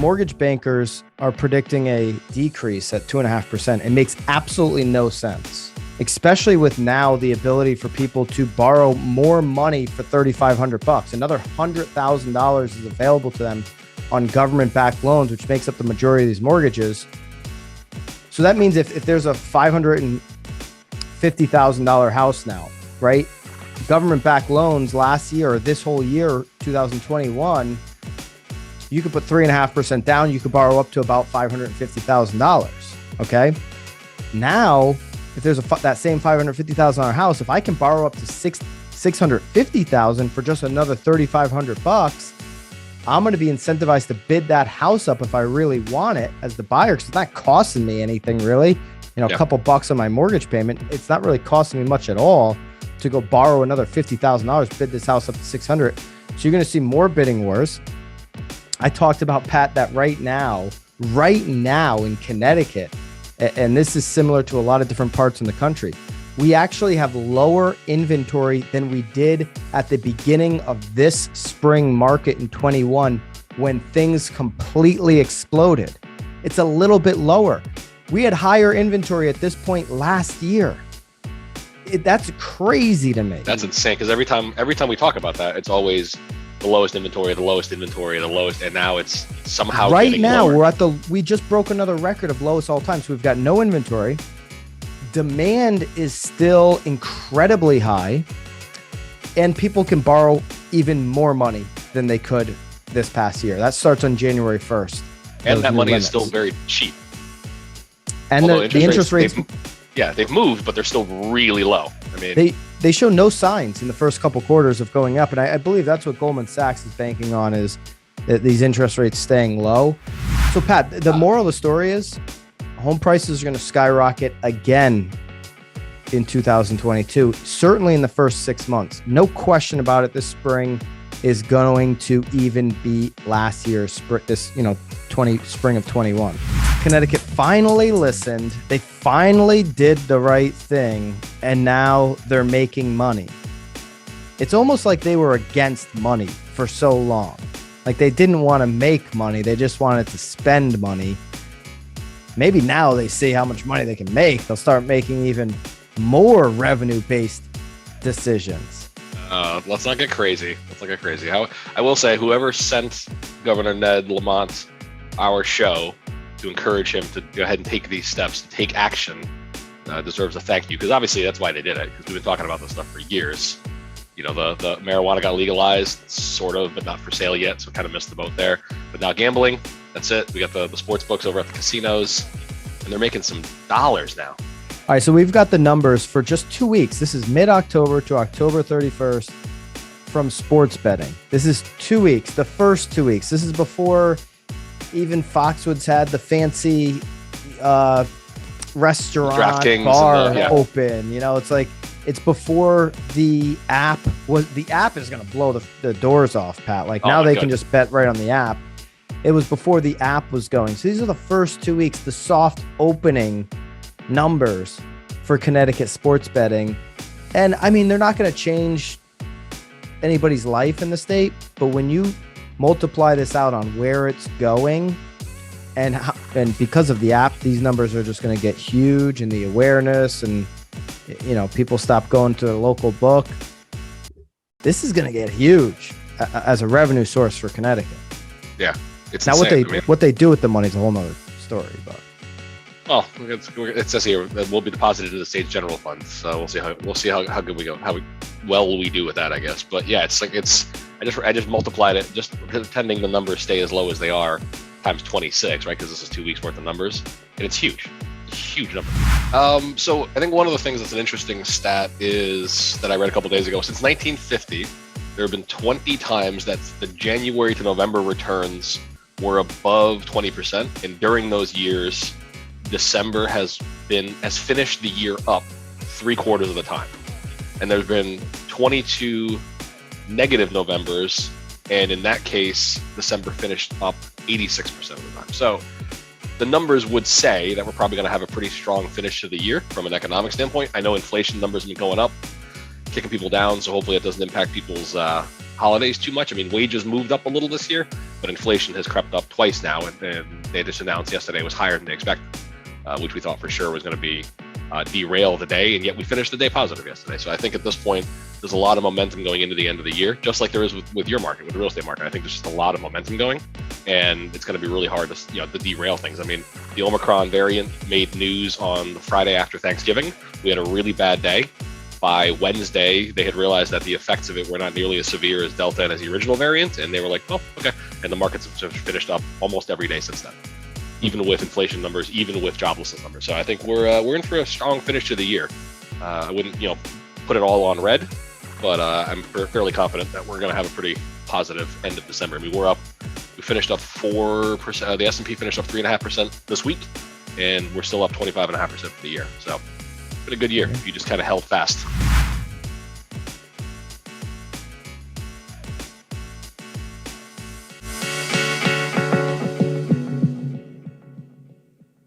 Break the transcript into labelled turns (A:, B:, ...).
A: mortgage bankers are predicting a decrease at 2.5%. It makes absolutely no sense, especially with now the ability for people to borrow more money for $3,500. Another $100,000 is available to them on government-backed loans, which makes up the majority of these mortgages. So that means if there's a $550,000 house now, right? Government-backed loans last year or this whole year, 2021, you could put 3.5% down. You could borrow up to about $550,000. Okay. Now, if there's that same $550,000 house, if I can borrow up to $650,000 for just another $3,500, I'm going to be incentivized to bid that house up if I really want it as the buyer, because it's not costing me anything really. A couple bucks on my mortgage payment. It's not really costing me much at all to go borrow another $50,000, bid this house up to $600,000. So you're going to see more bidding wars. I talked about, Pat, that right now in Connecticut, and this is similar to a lot of different parts in the country, we actually have lower inventory than we did at the beginning of this spring market in 21 when things completely exploded. It's a little bit lower. We had higher inventory at this point last year. That's crazy to me.
B: That's insane, because every time we talk about that, it's always the lowest inventory, and now it's somehow
A: right now
B: lower.
A: we just broke another record of lowest all time. So we've got no inventory. Demand is still incredibly high, and people can borrow even more money than they could this past year. That starts on January 1st.
B: And that money is still very cheap.
A: And the interest rates,
B: they've moved, but they're still really low. I mean,
A: they show no signs in the first couple quarters of going up. And I believe that's what Goldman Sachs is banking on, is that these interest rates staying low. So Pat, the moral of the story is home prices are going to skyrocket again in 2022, certainly in the first 6 months. No question about it. This spring is going to even beat last year's spring of 21. Connecticut finally listened. They finally did the right thing, and now they're making money. It's almost like they were against money for so long. Like they didn't want to make money. They just wanted to spend money. Maybe now they see how much money they can make. They'll start making even more revenue-based decisions.
B: Let's not get crazy. I will say, whoever sent Governor Ned Lamont our show to encourage him to go ahead and take these steps, to take action, deserves a thank you, because obviously that's why they did it, because we've been talking about this stuff for years. The marijuana got legalized, sort of, but not for sale yet, so kind of missed the boat there. But now gambling, that's it. We got the sports books over at the casinos, and they're making some dollars now.
A: All right, so we've got the numbers for just 2 weeks. This is mid-October to October 31st from sports betting. This is 2 weeks, the first 2 weeks. This is before even Foxwoods had the fancy restaurant bar open. It's before the app is going to blow the doors off, Pat. Now they can just bet right on the app. It was before the app was going. So these are the first 2 weeks, the soft opening numbers for Connecticut sports betting. And I mean, they're not going to change anybody's life in the state, but when you multiply this out on where it's going, and because of the app, these numbers are just going to get huge, and the awareness, and people stop going to the local book. This is going to get huge as a revenue source for Connecticut.
B: Yeah, it's
A: now
B: insane.
A: what they do with the money is a whole nother story. But
B: it says here that will be deposited to the state's general fund. So we'll see how good we go, how well we do with that, I guess. But yeah, I just multiplied it, just pretending the numbers stay as low as they are, times 26, right? Because this is 2 weeks worth of numbers, and it's huge. Huge number. So I think one of the things that's an interesting stat is that I read a couple days ago. Since 1950, there have been 20 times that the January to November returns were above 20%, and during those years, December has finished the year up 3/4 of the time, and there's been 22 negative Novembers, and in that case, December finished up 86% of the time. So the numbers would say that we're probably going to have a pretty strong finish to the year from an economic standpoint. I know inflation numbers have been going up, kicking people down, so hopefully it doesn't impact people's holidays too much. I mean, wages moved up a little this year, but inflation has crept up twice now, and they just announced yesterday it was higher than they expected, which we thought for sure was going to be derail the day, and yet we finished the day positive yesterday. So I think at this point, there's a lot of momentum going into the end of the year, just like there is with your market, with the real estate market. I think there's just a lot of momentum going, and it's going to be really hard to derail things. I mean, the Omicron variant made news on the Friday after Thanksgiving. We had a really bad day. By Wednesday, they had realized that the effects of it were not nearly as severe as Delta and as the original variant, and they were like, oh, okay. And the markets have finished up almost every day since then, even with inflation numbers, even with joblessness numbers. So I think we're in for a strong finish to the year. I wouldn't put it all on red, but I'm fairly confident that we're going to have a pretty positive end of December. I mean, we finished up 4%. The S&P finished up 3.5% this week, and we're still up 25.5% for the year. So it's been a good year if you just kind of held fast.